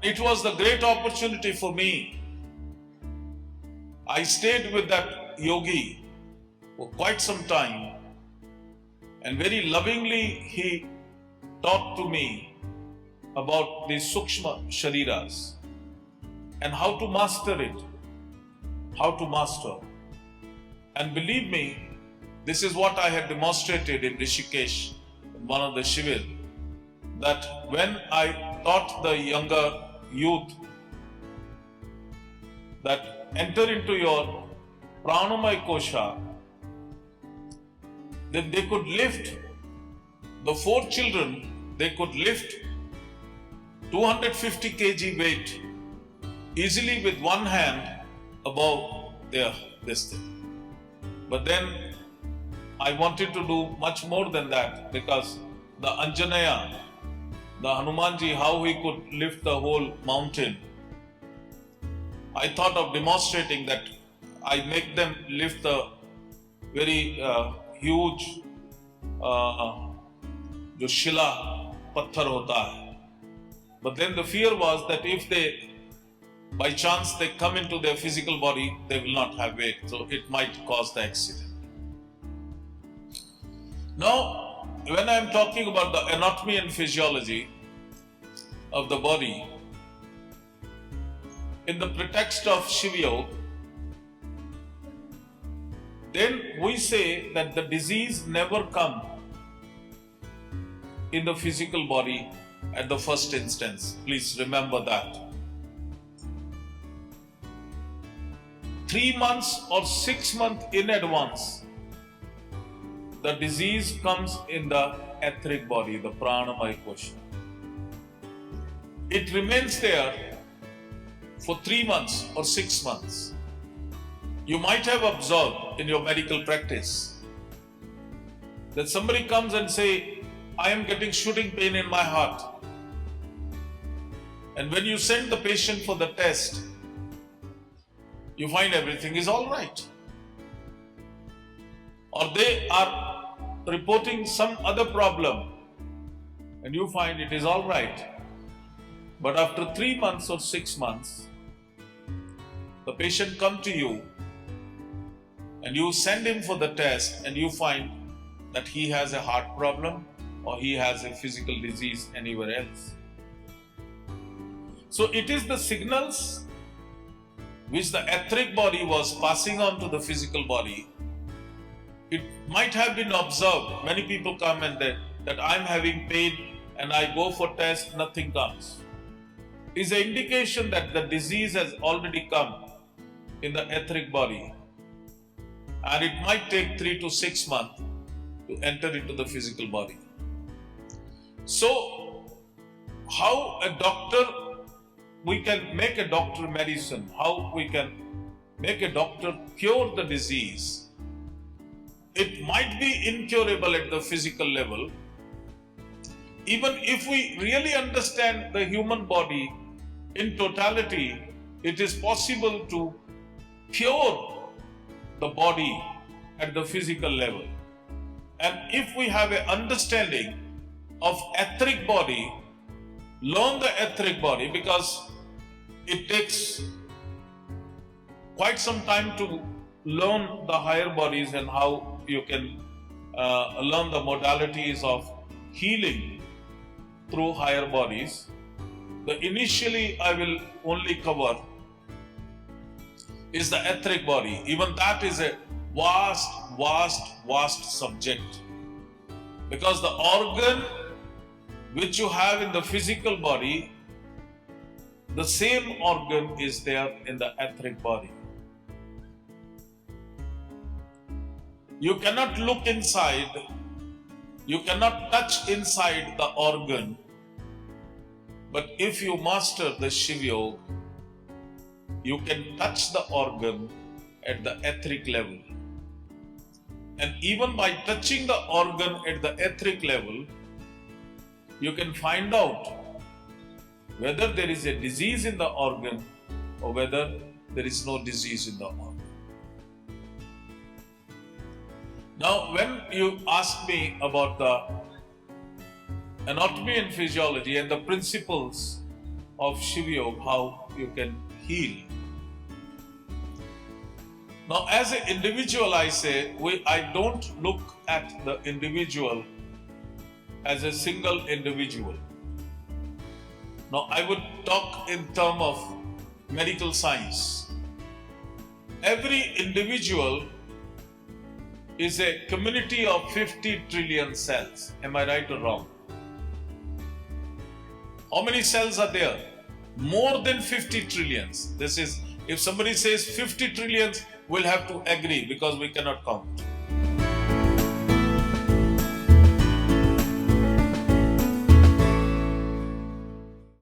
it was the great opportunity for me. I stayed with that yogi for quite some time, and very lovingly he taught to me about the Sukshma Shariras and how to master it, how to master. And believe me, this is what I had demonstrated in Rishikesh, in one of the Shivir, that when I taught the younger youth that enter into your Pranamaya Kosha, then they could lift, the 4 children, they could lift 250 kg weight easily with one hand above this thing. But then I wanted to do much more than that, because the Anjanaya, the Hanumanji, how he could lift the whole mountain. I thought of demonstrating that. I make them lift the very huge जो शिला पत्थर होता है. But then the fear was that if they, by chance they come into their physical body, they will not have weight, so it might cause the accident. Now, when I am talking about the anatomy and physiology of the body, in the pretext of Shiva Yoga, then we say that the disease never comes in the physical body at the first instance. Please remember that. 3 months or 6 months in advance, the disease comes in the etheric body, the Pranamaya Kosha. It remains there for 3 months or 6 months. You might have observed in your medical practice that somebody comes and say, I am getting shooting pain in my heart. And when you send the patient for the test, you find everything is all right. Or they are reporting some other problem and you find it is all right. But after 3 months or 6 months, the patient comes to you and you send him for the test and you find that he has a heart problem or he has a physical disease anywhere else. So it is the signals which the etheric body was passing on to the physical body. It might have been observed. Many people come and that I'm having pain and I go for test, nothing comes. Is an indication that the disease has already come in the etheric body. And it might take 3 to 6 months to enter into the physical body. So, how a doctor, we can make a doctor medicine, how we can make a doctor cure the disease. It might be incurable at the physical level. Even if we really understand the human body in totality, it is possible to cure the body at the physical level. And if we have an understanding of etheric body, learn the etheric body, because it takes quite some time to learn the higher bodies and how you can learn the modalities of healing through higher bodies. Initially I will only cover is the etheric body. Even that is a vast subject, because the organ which you have in the physical body, the same organ is there in the etheric body. You cannot look inside, you cannot touch inside the organ, but if you master the Shiva Yoga, you can touch the organ at the etheric level. And even by touching the organ at the etheric level, you can find out whether there is a disease in the organ or whether there is no disease in the organ. Now, when you ask me about the anatomy and physiology and the principles of Shiva Yoga, how you can heal. Now, as an individual, I say, I don't look at the individual as a single individual. Now, I would talk in terms of medical science. Every individual is a community of 50 trillion cells. Am I right or wrong? How many cells are there? More than 50 trillions. This is, if somebody says 50 trillions, we'll have to agree because we cannot count.